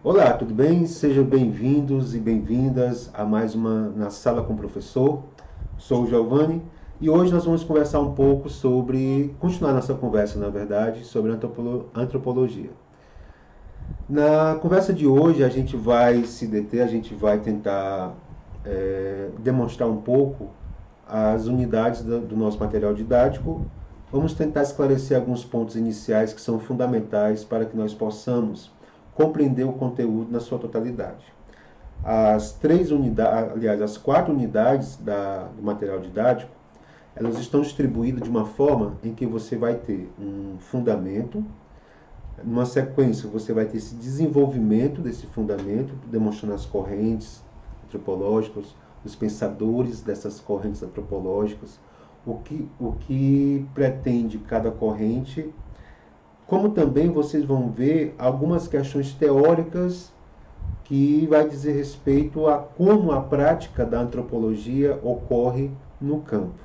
Olá, tudo bem? Sejam bem-vindos e bem-vindas a mais uma Na Sala com o Professor. Sou o Giovanni e hoje nós vamos conversar um pouco continuar nossa conversa, na verdade, sobre antropologia. Na conversa de hoje a gente vai se deter, a gente vai tentar demonstrar um pouco as unidades do nosso material didático. Vamos tentar esclarecer alguns pontos iniciais que são fundamentais para que nós possamos compreender o conteúdo na sua totalidade. As 4 unidades do material didático, elas estão distribuídas de uma forma em que você vai ter um fundamento, numa sequência você vai ter esse desenvolvimento desse fundamento, demonstrando as correntes antropológicas, os pensadores dessas correntes antropológicas, o que pretende cada corrente, como também vocês vão ver algumas questões teóricas que vai dizer respeito a como a prática da antropologia ocorre no campo.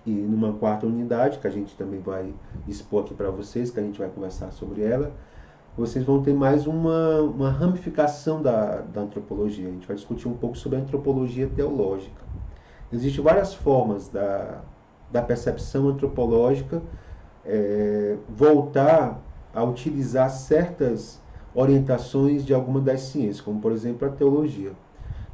E numa 4ª unidade, que a gente também vai expor aqui para vocês, que a gente vai conversar sobre ela, vocês vão ter mais uma ramificação da antropologia. A gente vai discutir um pouco sobre a antropologia teológica. Existem várias formas da percepção antropológica voltar a utilizar certas orientações de alguma das ciências, como por exemplo a teologia.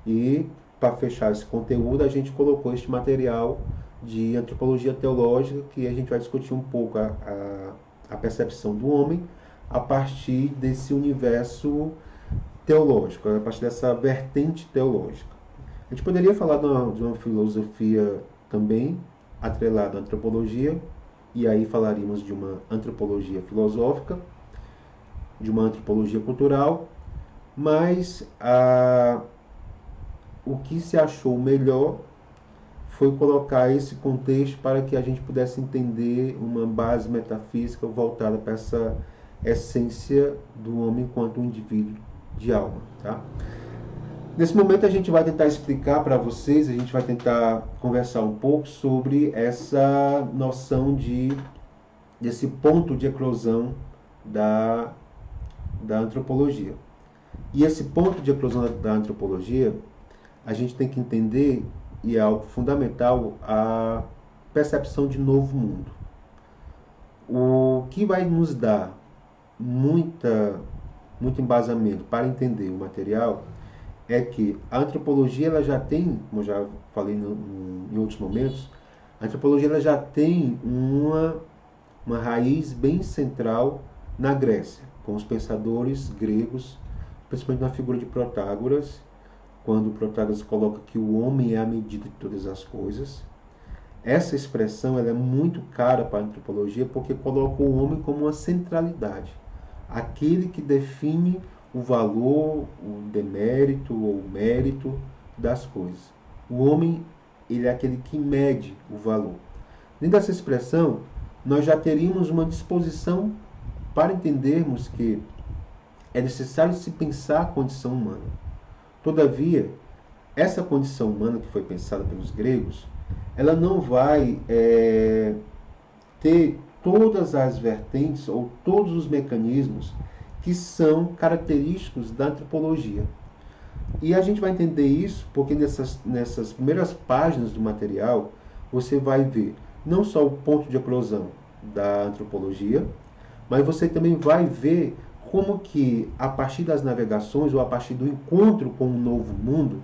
E para fechar esse conteúdo, a gente colocou este material de antropologia teológica, que a gente vai discutir um pouco a percepção do homem a partir desse universo teológico, a partir dessa vertente teológica. A gente poderia falar de uma filosofia também atrelada à antropologia, e aí falaríamos de uma antropologia filosófica, de uma antropologia cultural, mas o que se achou melhor foi colocar esse contexto para que a gente pudesse entender uma base metafísica voltada para essa essência do homem enquanto um indivíduo de alma. Tá? Nesse momento a gente vai tentar explicar para vocês, a gente vai tentar conversar um pouco sobre essa noção desse ponto de eclosão da antropologia. E esse ponto de eclosão da antropologia, a gente tem que entender, e é algo fundamental, a percepção de novo mundo. O que vai nos dar muito embasamento para entender o material é que a antropologia ela já tem, como eu já falei em outros momentos, a antropologia ela já tem uma raiz bem central na Grécia, com os pensadores gregos, principalmente na figura de Protágoras, quando Protágoras coloca que o homem é a medida de todas as coisas. Essa expressão ela é muito cara para a antropologia porque coloca o homem como uma centralidade, aquele que define o valor, o demérito ou o mérito das coisas. O homem ele é aquele que mede o valor. Dentro dessa expressão, nós já teríamos uma disposição para entendermos que é necessário se pensar a condição humana. Todavia, essa condição humana que foi pensada pelos gregos, ela não vai ter todas as vertentes ou todos os mecanismos que são característicos da antropologia. E a gente vai entender isso porque nessas primeiras páginas do material você vai ver não só o ponto de eclosão da antropologia, mas você também vai ver como que a partir das navegações ou a partir do encontro com um novo mundo,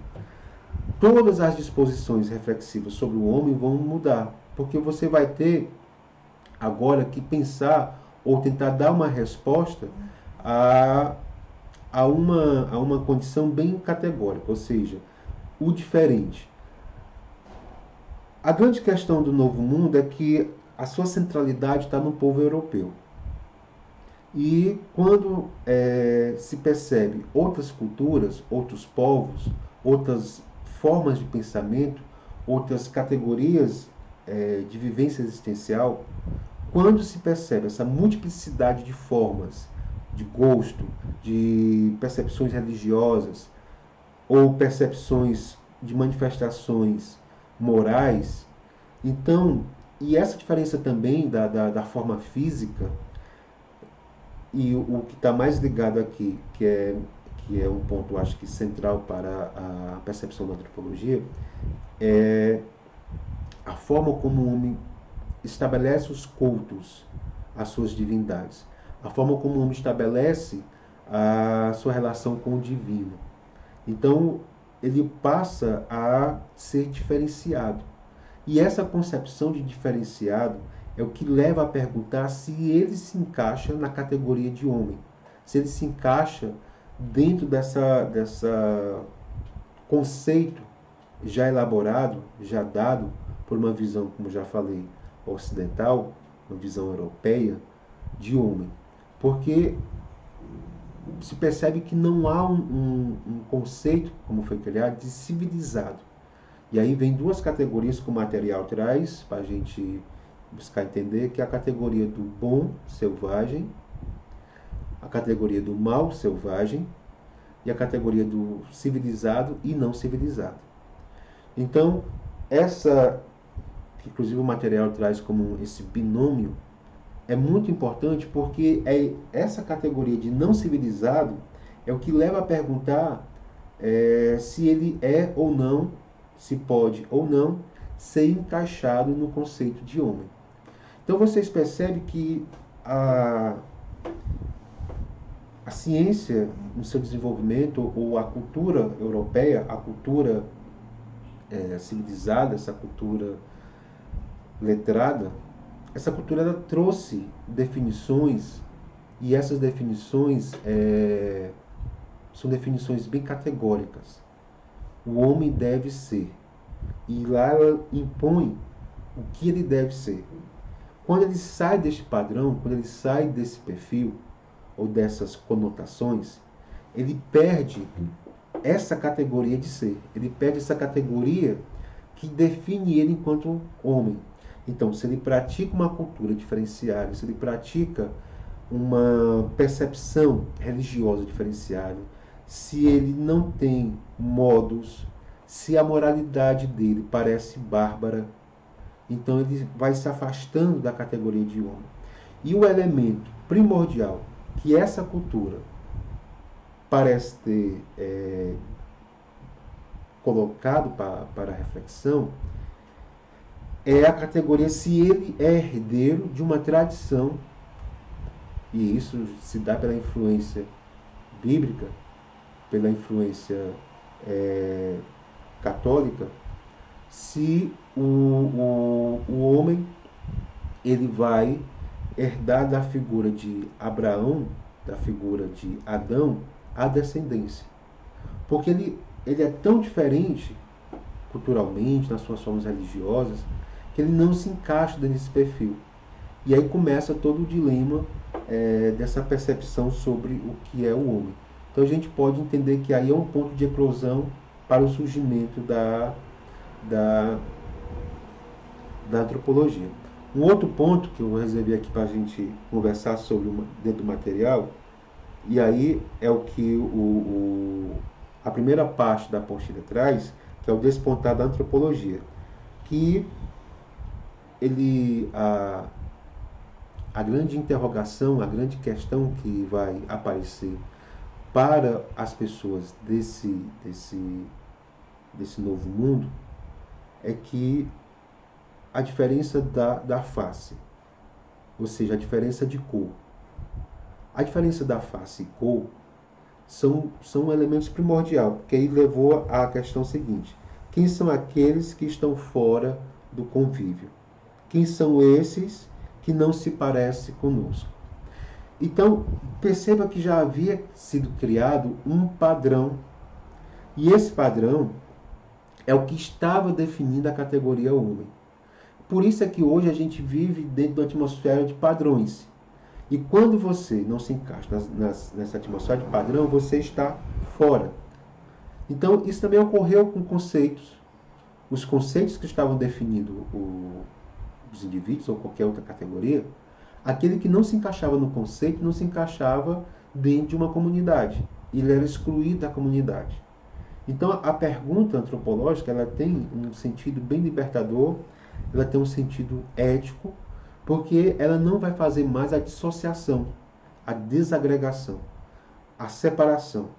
todas as disposições reflexivas sobre o homem vão mudar, porque você vai ter agora que pensar ou tentar dar uma resposta a uma condição bem categórica, ou seja, o diferente. A grande questão do novo mundo é que a sua centralidade está no povo europeu. E quando se percebe outras culturas, outros povos, outras formas de pensamento, outras categorias de vivência existencial, quando se percebe essa multiplicidade de formas, de gosto, de percepções religiosas ou percepções de manifestações morais, então, e essa diferença também da forma física, e o que está mais ligado aqui, que é que é um ponto, acho que central para a percepção da antropologia, é a forma como o homem estabelece os cultos às suas divindades, a forma como o homem estabelece a sua relação com o divino. Então, ele passa a ser diferenciado. E essa concepção de diferenciado é o que leva a perguntar se ele se encaixa na categoria de homem, se ele se encaixa dentro dessa conceito já elaborado, já dado por uma visão, como já falei, ocidental, uma visão europeia de homem. Porque se percebe que não há um conceito, como foi criado, de civilizado. E aí vem duas categorias que o material traz para a gente buscar entender, que é a categoria do bom selvagem, a categoria do mal selvagem e a categoria do civilizado e não civilizado. Então, essa, que inclusive o material traz como esse binômio, é muito importante porque essa categoria de não civilizado é o que leva a perguntar se ele é ou não, se pode ou não, ser encaixado no conceito de homem. Então vocês percebem que a ciência, no seu desenvolvimento, ou a cultura europeia, a cultura civilizada, essa cultura letrada, essa cultura ela trouxe definições, e essas definições são definições bem categóricas. O homem deve ser. E lá ela impõe o que ele deve ser. Quando ele sai deste padrão, quando ele sai desse perfil, ou dessas conotações, ele perde essa categoria de ser. Ele perde essa categoria que define ele enquanto homem. Então, se ele pratica uma cultura diferenciada, se ele pratica uma percepção religiosa diferenciada, se ele não tem modos, se a moralidade dele parece bárbara, então ele vai se afastando da categoria de homem. E o elemento primordial que essa cultura parece ter colocado para reflexão é a categoria se ele é herdeiro de uma tradição, e isso se dá pela influência bíblica, pela influência católica, se o homem ele vai herdar da figura de Abraão, da figura de Adão, a descendência. Porque ele é tão diferente culturalmente, nas suas formas religiosas, que ele não se encaixa nesse perfil. E aí começa todo o dilema dessa percepção sobre o que é o homem. Então a gente pode entender que aí é um ponto de eclosão para o surgimento da antropologia. Um outro ponto que eu reservei aqui para a gente conversar sobre dentro do material, e aí é o que a primeira parte da apostila traz, que é o despontar da antropologia, que a grande interrogação, a grande questão que vai aparecer para as pessoas desse novo mundo é que a diferença da face, ou seja, a diferença de cor. A diferença da face e cor são elementos primordiais, porque aí levou à questão seguinte: quem são aqueles que estão fora do convívio? Quem são esses que não se parecem conosco? Então, perceba que já havia sido criado um padrão, e esse padrão é o que estava definindo a categoria homem. Por isso é que hoje a gente vive dentro da atmosfera de padrões. E quando você não se encaixa nessa atmosfera de padrão, você está fora. Então, isso também ocorreu com conceitos. Os conceitos que estavam definindo os indivíduos ou qualquer outra categoria, aquele que não se encaixava no conceito não se encaixava dentro de uma comunidade. Ele era excluído da comunidade. Então, a pergunta antropológica ela tem um sentido bem libertador, ela tem um sentido ético, porque ela não vai fazer mais a dissociação, a desagregação, a separação.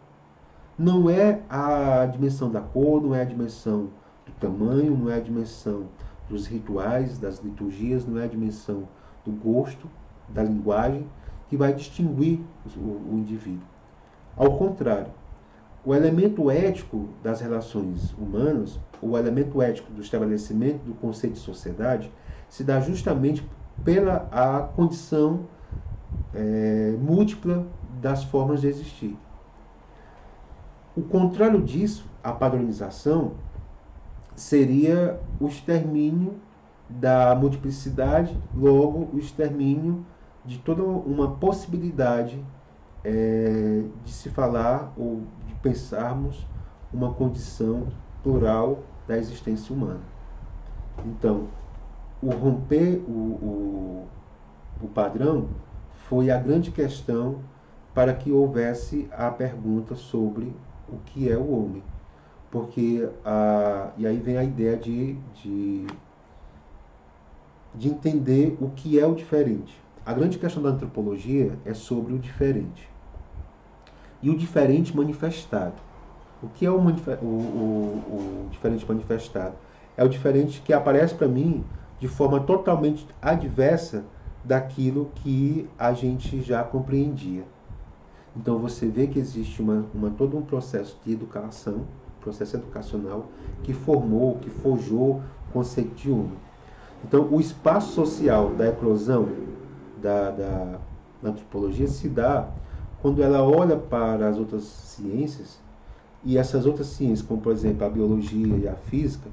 não é a dimensão da cor, não é a dimensão do tamanho, não é a dimensão dos rituais, das liturgias, não é a dimensão do gosto, da linguagem, que vai distinguir o indivíduo. Ao contrário, o elemento ético das relações humanas, o elemento ético do estabelecimento do conceito de sociedade, se dá justamente pela a condição múltipla das formas de existir. O contrário disso, a padronização, seria o extermínio da multiplicidade, logo o extermínio de toda uma possibilidade de se falar ou de pensarmos uma condição plural da existência humana. Então, o romper o padrão foi a grande questão para que houvesse a pergunta sobre o que é o homem. Porque, e aí vem a ideia de entender o que é o diferente. A grande questão da antropologia é sobre o diferente. E o diferente manifestado. O que é o diferente manifestado? É o diferente que aparece para mim de forma totalmente adversa daquilo que a gente já compreendia. Então você vê que existe todo um processo de educação, processo educacional, que formou, que forjou o conceito de homem. Então o espaço social da eclosão da antropologia se dá quando ela olha para as outras ciências, e essas outras ciências, como por exemplo a biologia e a física,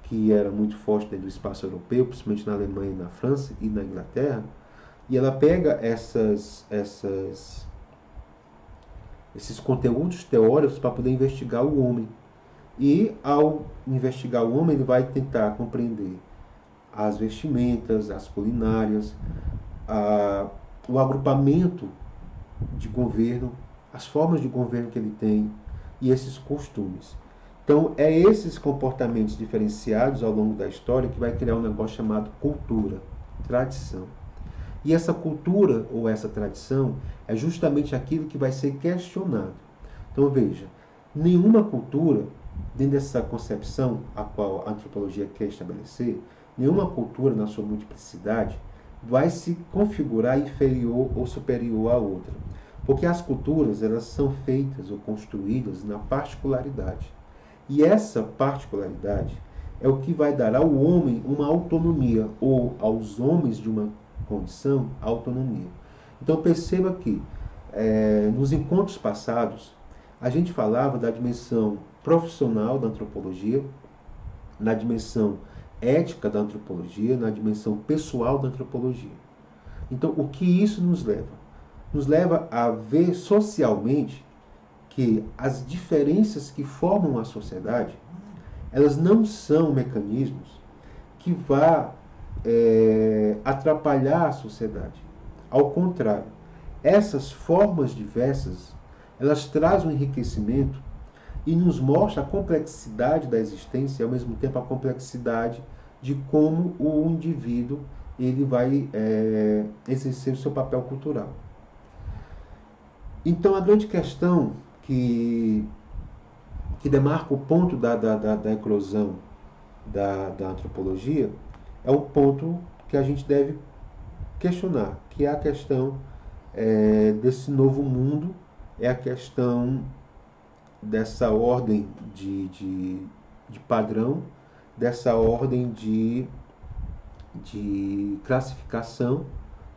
que era muito forte dentro do espaço europeu, principalmente na Alemanha, na França e na Inglaterra, e ela pega esses conteúdos teóricos para poder investigar o homem. E ao investigar o homem, ele vai tentar compreender as vestimentas, as culinárias, o agrupamento de governo, as formas de governo que ele tem e esses costumes. Então, é esses comportamentos diferenciados ao longo da história que vai criar um negócio chamado cultura, tradição. E essa cultura ou essa tradição é justamente aquilo que vai ser questionado. Então, veja, nenhuma cultura, dentro dessa concepção a qual a antropologia quer estabelecer, nenhuma cultura na sua multiplicidade vai se configurar inferior ou superior à outra. Porque as culturas, elas são feitas ou construídas na particularidade. E essa particularidade é o que vai dar ao homem uma autonomia, ou aos homens de uma condição, autonomia. Então perceba que nos encontros passados, a gente falava da dimensão profissional da antropologia, na dimensão ética da antropologia, na dimensão pessoal da antropologia. Então o que isso nos leva? Nos leva a ver socialmente que as diferenças que formam a sociedade, elas não são mecanismos que vá atrapalhar a sociedade. Ao contrário, essas formas diversas, elas trazem um enriquecimento e nos mostra a complexidade da existência e ao mesmo tempo a complexidade de como o indivíduo ele vai exercer o seu papel cultural. Então a grande questão que demarca o ponto da eclosão da antropologia é o ponto que a gente deve questionar, que é a questão desse novo mundo, é a questão dessa ordem de padrão, dessa ordem de classificação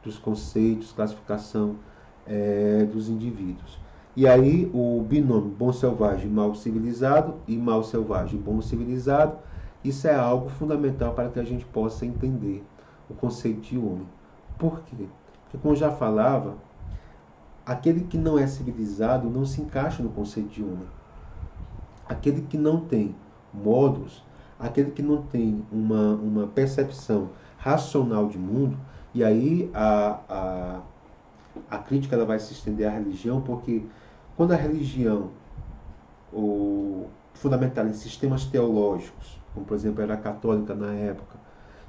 dos conceitos, classificação dos indivíduos. E aí o binômio bom selvagem mal civilizado e mal selvagem bom civilizado, isso é algo fundamental para que a gente possa entender o conceito de homem. Por quê? Porque, como eu já falava, aquele que não é civilizado não se encaixa no conceito de homem. Aquele que não tem modos, aquele que não tem uma percepção racional de mundo, e aí a crítica ela vai se estender à religião, porque quando a religião fundamentada em sistemas teológicos, como por exemplo era a católica na época,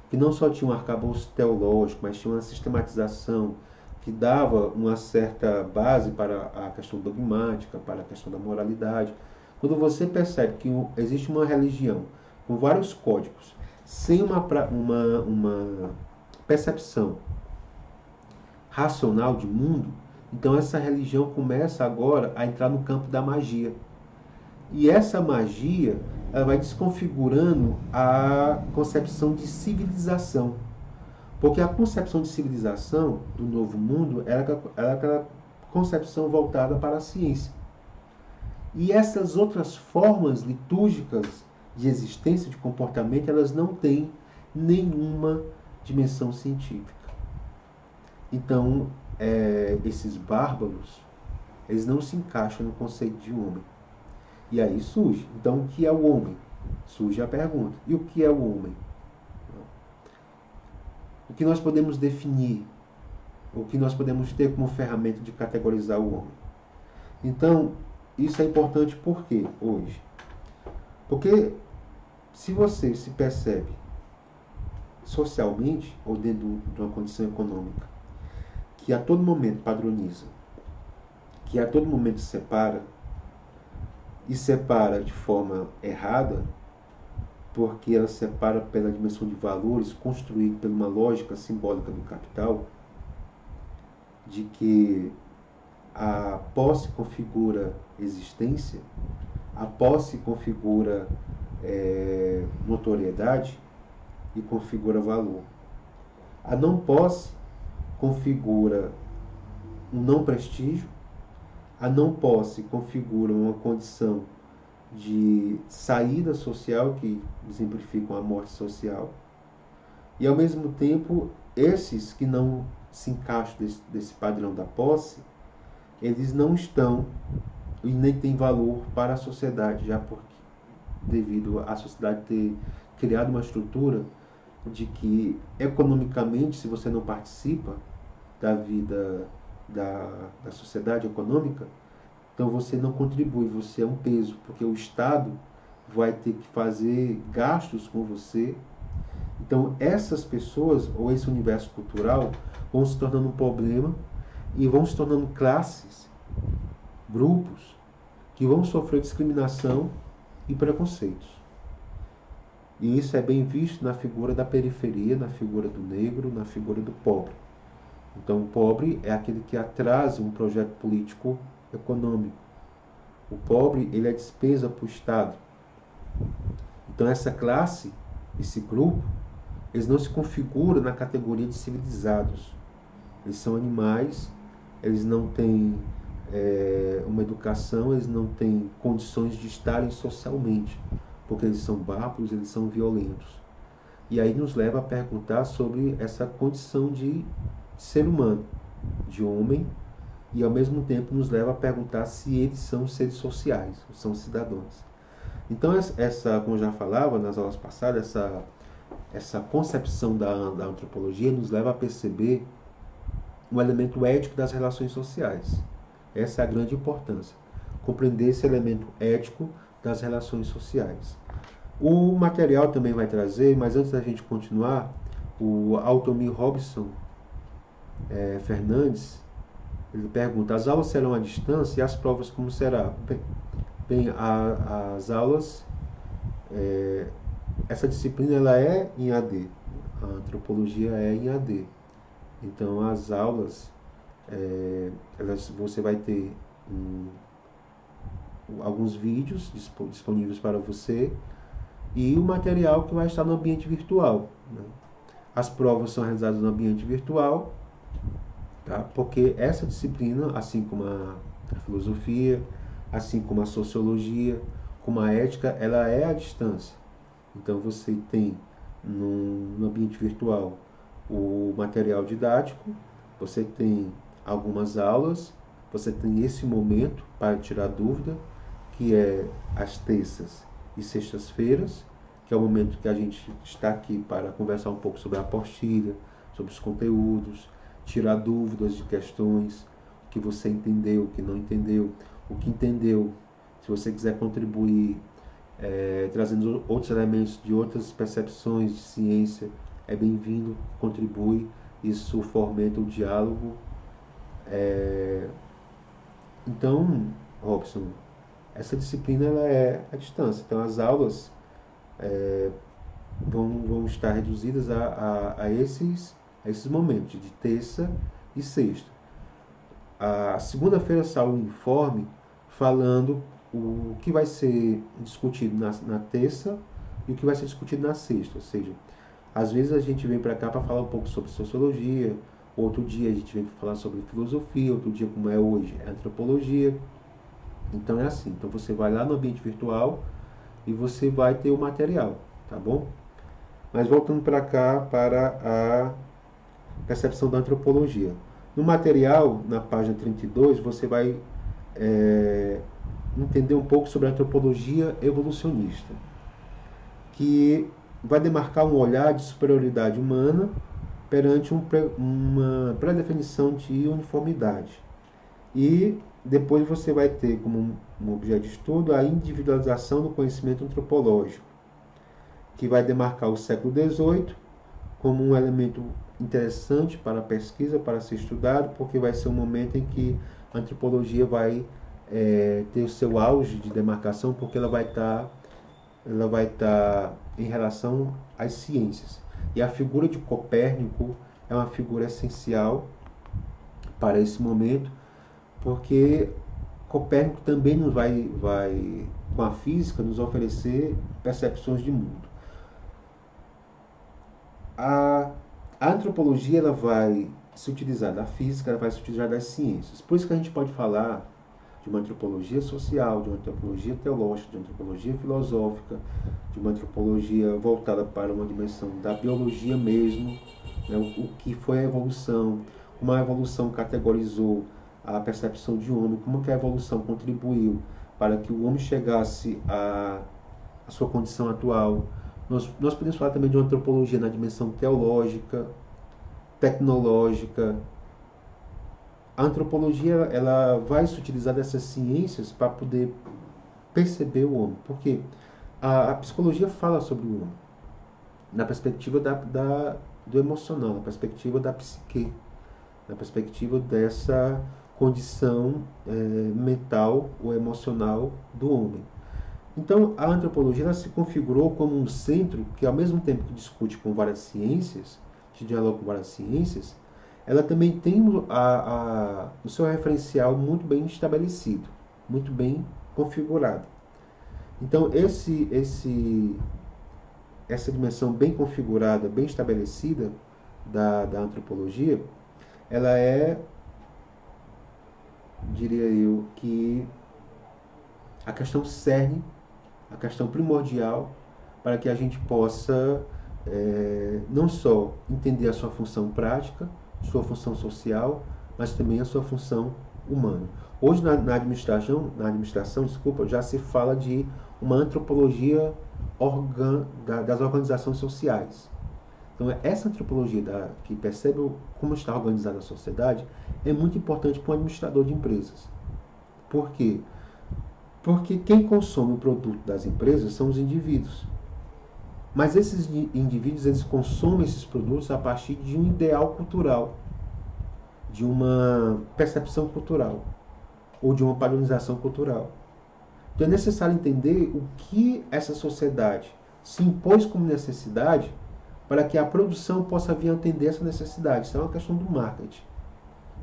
que não só tinha um arcabouço teológico, mas tinha uma sistematização que dava uma certa base para a questão dogmática, para a questão da moralidade. Quando você percebe que existe uma religião com vários códigos, sem uma percepção racional de mundo, então essa religião começa agora a entrar no campo da magia. E essa magia, ela vai desconfigurando a concepção de civilização. Porque a concepção de civilização do novo mundo era aquela concepção voltada para a ciência. E essas outras formas litúrgicas de existência, de comportamento, elas não têm nenhuma dimensão científica. Então, esses bárbaros, eles não se encaixam no conceito de homem. E aí surge. Então, o que é o homem? Surge a pergunta. E o que é o homem? O que nós podemos definir? O que nós podemos ter como ferramenta de categorizar o homem? Então, isso é importante por quê hoje? Porque se você se percebe socialmente, ou dentro de uma condição econômica, que a todo momento padroniza, que a todo momento separa, e separa de forma errada, porque ela separa pela dimensão de valores construída por uma lógica simbólica do capital, de que a posse configura existência, a posse configura notoriedade e configura valor. A não posse configura um não prestígio, a não posse configura uma condição de saída social que exemplificam a morte social. E ao mesmo tempo, esses que não se encaixam desse padrão da posse, eles não estão e nem têm valor para a sociedade, já porque devido à sociedade ter criado uma estrutura de que economicamente, se você não participa da vida da sociedade econômica, então você não contribui, você é um peso, porque o Estado vai ter que fazer gastos com você. Então essas pessoas, ou esse universo cultural, vão se tornando um problema e vão se tornando classes, grupos, que vão sofrer discriminação e preconceitos. E isso é bem visto na figura da periferia, na figura do negro, na figura do pobre. Então o pobre é aquele que atrasa um projeto político econômico. O pobre, ele é despesa para o Estado. Então essa classe, esse grupo, eles não se configuram na categoria de civilizados. Eles são animais, eles não têm uma educação, eles não têm condições de estarem socialmente, porque eles são bárbaros, eles são violentos. E aí nos leva a perguntar sobre essa condição de ser humano, de homem, e ao mesmo tempo nos leva a perguntar se eles são seres sociais, são cidadãos. Então essa, como eu já falava nas aulas passadas, essa concepção da antropologia nos leva a perceber um elemento ético das relações sociais. Essa é a grande importância, compreender esse elemento ético das relações sociais. O material também vai trazer, mas antes da gente continuar, o Altomir Robson Fernandes, ele pergunta: as aulas serão à distância e as provas como será? Bem, as aulas, essa disciplina ela é em AD, a antropologia é em AD. Então as aulas, você vai ter alguns vídeos disponíveis para você e o material que vai estar no ambiente virtual, né? As provas são realizadas no ambiente virtual, tá? Porque essa disciplina, assim como a filosofia, assim como a sociologia, como a ética, ela é à distância. Então você tem no ambiente virtual o material didático, você tem algumas aulas, você tem esse momento para tirar dúvida, que é às terças e sextas-feiras, que é o momento que a gente está aqui para conversar um pouco sobre a apostila, sobre os conteúdos, tirar dúvidas de questões, o que você entendeu, o que não entendeu, o que entendeu. Se você quiser contribuir, trazendo outros elementos de outras percepções de ciência, é bem-vindo, contribui, isso fomenta o diálogo Então, Robson, essa disciplina ela é à distância. Então, as aulas vão estar reduzidas a esses momentos, de terça e sexta. A segunda-feira sai o informe falando o que vai ser discutido na terça e o que vai ser discutido na sexta. Ou seja, às vezes a gente vem para cá para falar um pouco sobre sociologia, outro dia a gente vem para falar sobre filosofia, outro dia, como é hoje, é antropologia. Então é assim. Então você vai lá no ambiente virtual e você vai ter o material, tá bom? Mas voltando para cá, para a percepção da antropologia. No material, na página 32, você vai entender um pouco sobre a antropologia evolucionista, que vai demarcar um olhar de superioridade humana perante uma pré-definição de uniformidade. E depois você vai ter como um objeto de estudo a individualização do conhecimento antropológico, que vai demarcar o século XVIII como um elemento interessante para a pesquisa, para ser estudado, porque vai ser um momento em que a antropologia vai ter o seu auge de demarcação, porque ela vai estar em relação às ciências. E a figura de Copérnico é uma figura essencial para esse momento, porque Copérnico também nos vai com a física, nos oferecer percepções de mundo. A antropologia ela vai se utilizar da física, ela vai se utilizar das ciências. Por isso que a gente pode falar de uma antropologia social, de uma antropologia teológica, de uma antropologia filosófica, de uma antropologia voltada para uma dimensão da biologia mesmo, né? O que foi a evolução, como a evolução categorizou a percepção de homem, como que a evolução contribuiu para que o homem chegasse à sua condição atual. Nós podemos falar também de uma antropologia na dimensão teológica, tecnológica. A antropologia ela vai se utilizar dessas ciências para poder perceber o homem, porque a psicologia fala sobre o homem na perspectiva do emocional, na perspectiva da psique, na perspectiva dessa condição mental ou emocional do homem. Então, a antropologia ela se configurou como um centro que, ao mesmo tempo que discute com várias ciências, que dialoga com várias ciências, ela também tem o seu referencial muito bem estabelecido, muito bem configurado. Então, essa dimensão bem configurada, bem estabelecida da antropologia, ela diria eu, que a questão cerne, a questão primordial para que a gente possa não só entender a sua função prática, sua função social, mas também a sua função humana. Hoje na administração, já se fala de uma antropologia das organizações sociais. Então, essa antropologia que percebe como está organizada a sociedade é muito importante para um administrador de empresas. Por quê? Porque quem consome o produto das empresas são os indivíduos. Mas esses indivíduos eles consomem esses produtos a partir de um ideal cultural, de uma percepção cultural ou de uma padronização cultural. Então é necessário entender o que essa sociedade se impôs como necessidade para que a produção possa vir a atender essa necessidade. Isso é uma questão do marketing.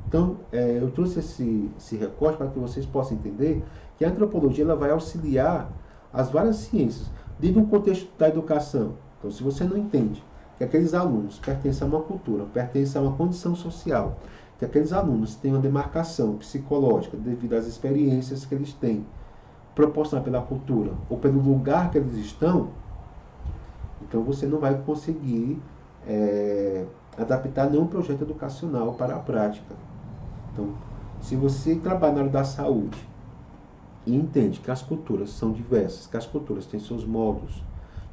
Então, eu trouxe esse recorte para que vocês possam entender que a antropologia ela vai auxiliar as várias ciências dentro do contexto da educação. Então, se você não entende que aqueles alunos pertencem a uma cultura, pertencem a uma condição social, que aqueles alunos têm uma demarcação psicológica devido às experiências que eles têm, proporcionada pela cultura ou pelo lugar que eles estão, então você não vai conseguir adaptar nenhum projeto educacional para a prática. Então, se você trabalha na área da saúde e entende que as culturas são diversas, que as culturas têm seus modos,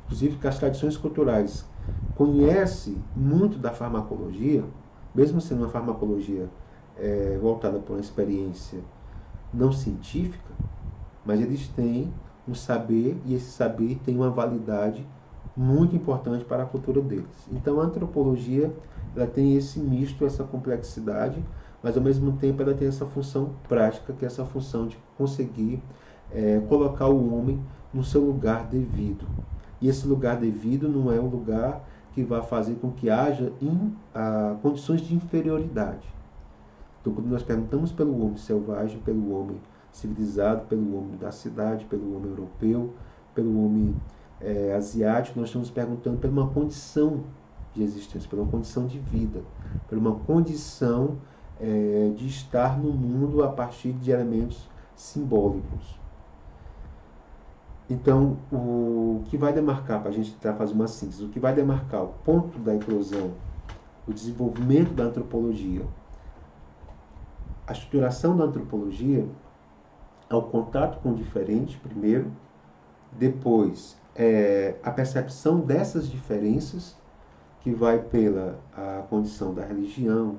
inclusive que as tradições culturais conhece muito da farmacologia, mesmo sendo uma farmacologia voltada para uma experiência não científica, mas eles têm um saber e esse saber tem uma validade muito importante para a cultura deles. Então a antropologia ela tem esse misto, essa complexidade, mas ao mesmo tempo ela tem essa função prática, que é essa função de conseguir colocar o homem no seu lugar devido. E esse lugar devido não é um lugar que vai fazer com que haja condições de inferioridade. Então, quando nós perguntamos pelo homem selvagem, pelo homem civilizado, pelo homem da cidade, pelo homem europeu, pelo homem asiático, nós estamos perguntando por uma condição de existência, por uma condição de vida, por uma condição de estar no mundo a partir de elementos simbólicos. Então, o que vai demarcar, para a gente tentar fazer uma síntese, o que vai demarcar o ponto da eclosão, o desenvolvimento da antropologia, a estruturação da antropologia, é o contato com o diferente, primeiro, depois a percepção dessas diferenças, que vai pela a condição da religião,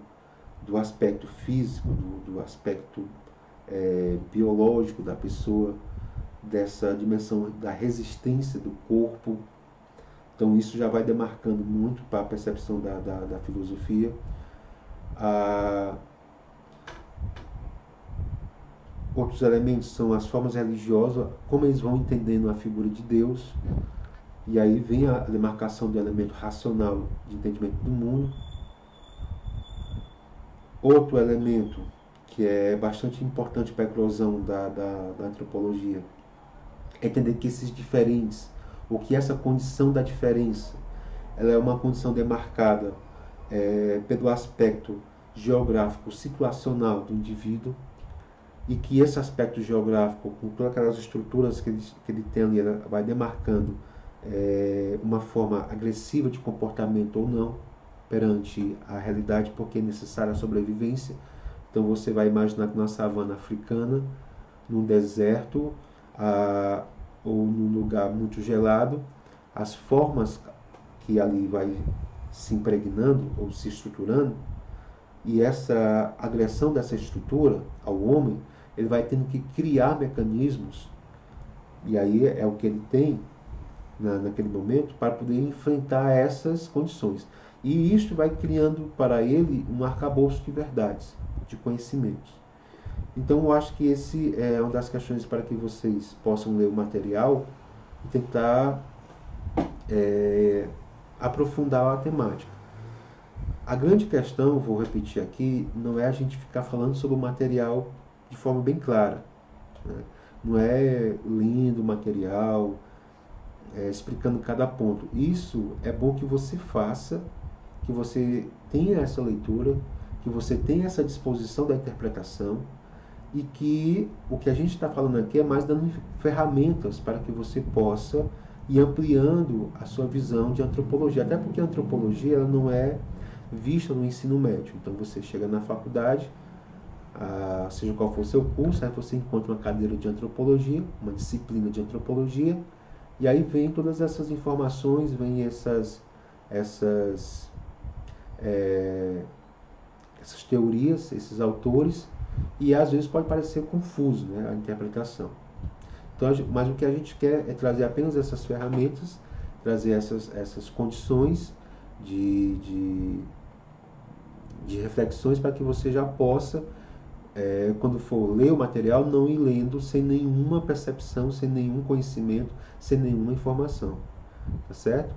do aspecto físico, do aspecto biológico da pessoa, dessa dimensão da resistência do corpo. Então isso já vai demarcando muito para a percepção da filosofia. Outros elementos são as formas religiosas, como eles vão entendendo a figura de Deus, e aí vem a demarcação do elemento racional de entendimento do mundo. Outro elemento que é bastante importante para a eclosão da antropologia é entender que esses diferentes, ou que essa condição da diferença, ela é uma condição demarcada pelo aspecto geográfico situacional do indivíduo, e que esse aspecto geográfico, com todas aquelas estruturas que ele tem ali, ela vai demarcando uma forma agressiva de comportamento ou não perante a realidade, porque é necessária a sobrevivência. Então você vai imaginar que na savana africana, num deserto ou num lugar muito gelado, as formas que ali vai se impregnando ou se estruturando, e essa agressão dessa estrutura ao homem, ele vai tendo que criar mecanismos, e aí é o que ele tem naquele momento, para poder enfrentar essas condições. E isto vai criando para ele um arcabouço de verdades, de conhecimentos. Então eu acho que esse é uma das questões para que vocês possam ler o material e tentar aprofundar a temática. A grande questão, vou repetir aqui, não é a gente ficar falando sobre o material de forma bem clara, né? Não é lendo o material, explicando cada ponto. Isso é bom que você faça, que você tenha essa leitura, que você tenha essa disposição da interpretação, e que o que a gente está falando aqui é mais dando ferramentas para que você possa ir ampliando a sua visão de antropologia. Até porque a antropologia ela não é vista no ensino médio. Então você chega na faculdade, seja qual for o seu curso, aí você encontra uma cadeira de antropologia, uma disciplina de antropologia, e aí vem todas essas informações, vem essas teorias, esses autores, e às vezes pode parecer confuso, né, a interpretação. Então, mas o que a gente quer é trazer apenas essas ferramentas, trazer essas condições de reflexões para que você já possa, quando for ler o material, não ir lendo sem nenhuma percepção, sem nenhum conhecimento, sem nenhuma informação. Tá certo?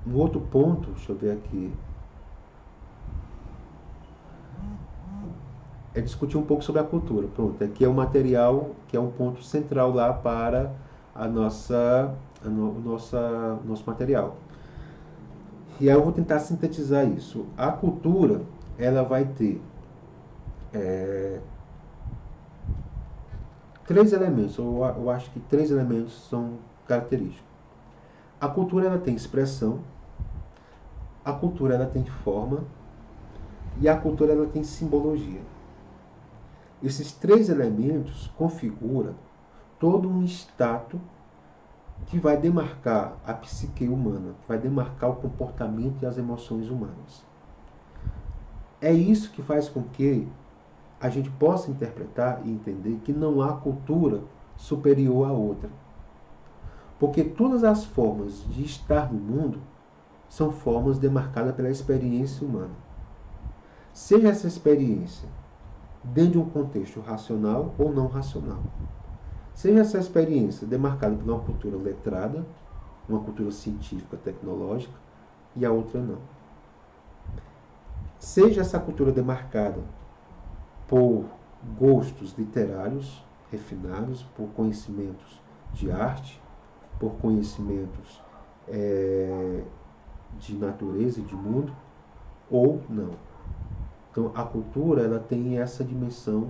Um outro ponto, deixa eu ver aqui, é discutir um pouco sobre a cultura. Pronto, aqui é o material que é um ponto central lá para nosso material. E aí eu vou tentar sintetizar isso. A cultura, ela vai ter três elementos, eu acho que três elementos são característicos. A cultura ela tem expressão, a cultura ela tem forma e a cultura ela tem simbologia. Esses três elementos configuram todo um status que vai demarcar a psique humana, que vai demarcar o comportamento e as emoções humanas. É isso que faz com que a gente possa interpretar e entender que não há cultura superior à outra. Porque todas as formas de estar no mundo são formas demarcadas pela experiência humana. Seja essa experiência dentro de um contexto racional ou não racional. Seja essa experiência demarcada por uma cultura letrada, uma cultura científica, tecnológica, e a outra não. Seja essa cultura demarcada por gostos literários refinados, por conhecimentos de arte, por conhecimentos de natureza e de mundo, ou não. Então, a cultura ela tem essa dimensão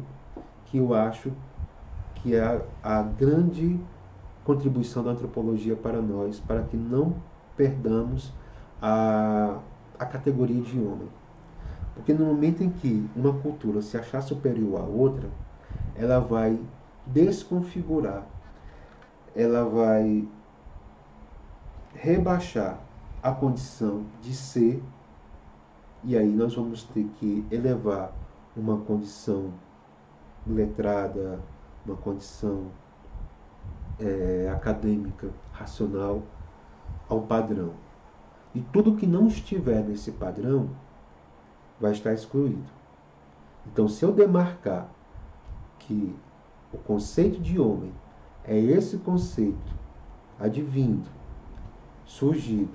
que eu acho que é a grande contribuição da antropologia para nós, para que não perdamos a categoria de homem. Porque no momento em que uma cultura se achar superior à outra, ela vai desconfigurar, ela vai rebaixar a condição de ser, e aí nós vamos ter que elevar uma condição letrada, uma condição acadêmica, racional, ao padrão. E tudo que não estiver nesse padrão vai estar excluído. Então, se eu demarcar que o conceito de homem é esse conceito advindo, surgido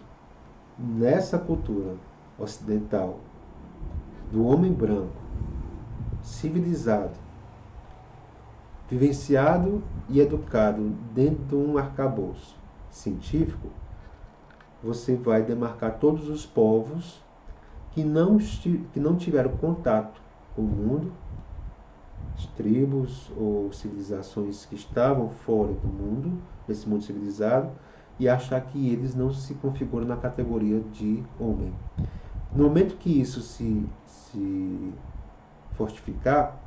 nessa cultura ocidental, do homem branco, civilizado, vivenciado e educado dentro de um arcabouço científico, você vai demarcar todos os povos que não tiveram contato com o mundo, as tribos ou civilizações que estavam fora do mundo, desse mundo civilizado, e achar que eles não se configuram na categoria de homem. No momento que isso se fortificar,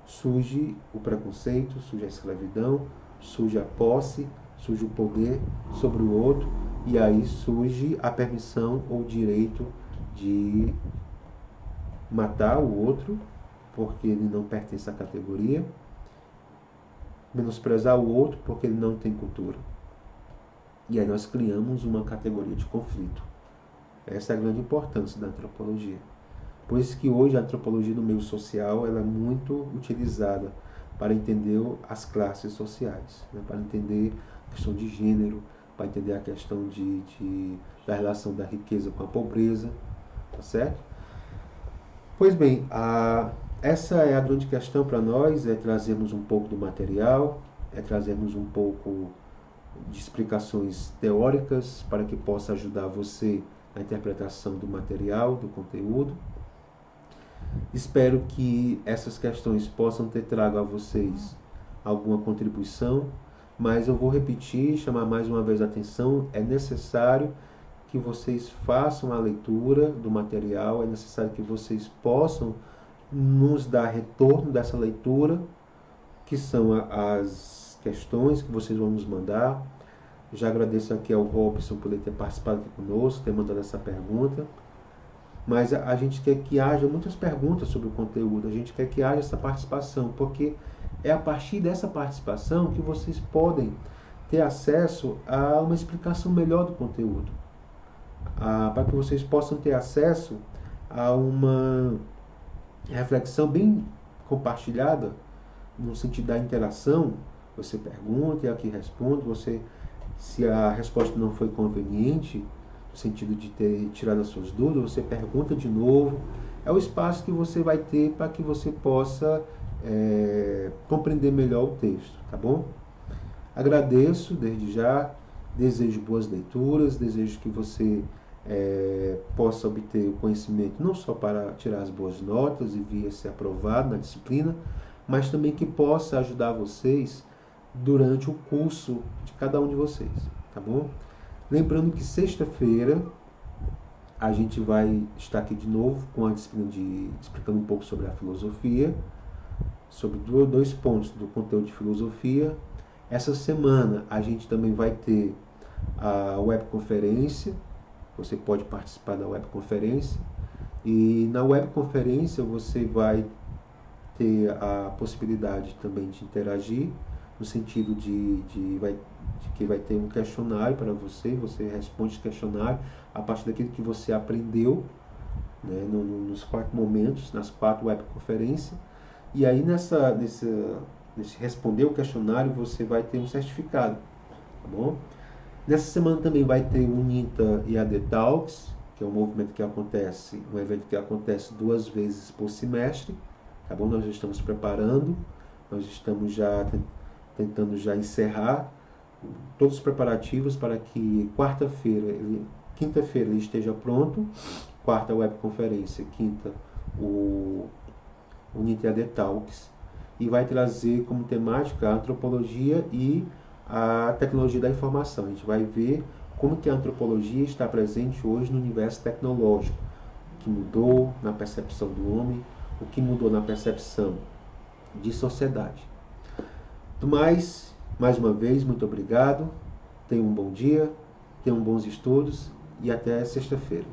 surge o preconceito, surge a escravidão, surge a posse, surge o poder sobre o outro, e aí surge a permissão ou o direito de matar o outro, porque ele não pertence à categoria, menosprezar o outro porque ele não tem cultura. E aí nós criamos uma categoria de conflito. Essa é a grande importância da antropologia. Por isso que hoje a antropologia no meio social ela é muito utilizada para entender as classes sociais, né? Para entender a questão de gênero, para entender a questão da relação da riqueza com a pobreza, tá certo? Pois bem, essa é a grande questão para nós, é trazermos um pouco do material, é trazermos um pouco de explicações teóricas para que possa ajudar você na interpretação do material, do conteúdo. Espero que essas questões possam ter trago a vocês alguma contribuição, mas eu vou repetir, chamar mais uma vez a atenção, é necessário que vocês façam a leitura do material, é necessário que vocês possam nos dar retorno dessa leitura, que são as questões que vocês vão nos mandar. Já agradeço aqui ao Robson por ele ter participado aqui conosco, ter mandado essa pergunta. Mas a gente quer que haja muitas perguntas sobre o conteúdo, a gente quer que haja essa participação, porque é a partir dessa participação que vocês podem ter acesso a uma explicação melhor do conteúdo, para que vocês possam ter acesso a uma reflexão bem compartilhada, no sentido da interação. Você pergunta e aqui responde, se a resposta não foi conveniente, no sentido de ter tirado as suas dúvidas, você pergunta de novo. É o espaço que você vai ter para que você possa compreender melhor o texto, tá bom? Agradeço desde já, desejo boas leituras, desejo que você possa obter o conhecimento não só para tirar as boas notas e vir a ser aprovado na disciplina, mas também que possa ajudar vocês durante o curso de cada um de vocês, tá bom? Lembrando que sexta-feira a gente vai estar aqui de novo com a disciplina explicando um pouco sobre a filosofia, sobre 2 pontos do conteúdo de filosofia. Essa semana a gente também vai ter a webconferência, você pode participar da webconferência, e na webconferência você vai ter a possibilidade também de interagir, no sentido vai de que vai ter um questionário para você, você responde esse questionário a partir daquilo que você aprendeu, né, nos 4 momentos, nas 4 webconferências. E aí nesse responder o questionário você vai ter um certificado, tá bom? Nessa semana também vai ter o Uninta EAD Talks, que é um movimento que acontece, um evento que acontece 2 vezes por semestre, tá bom? Nós já estamos preparando, nós estamos já tentando já encerrar todos os preparativos para que quinta-feira ele esteja pronto, quarta webconferência, quinta o Uninta EAD Talks, e vai trazer como temática a antropologia e a tecnologia da informação. A gente vai ver como que a antropologia está presente hoje no universo tecnológico, o que mudou na percepção do homem, o que mudou na percepção de sociedade. Do mais uma vez, muito obrigado, tenha um bom dia, tenham bons estudos e até sexta-feira.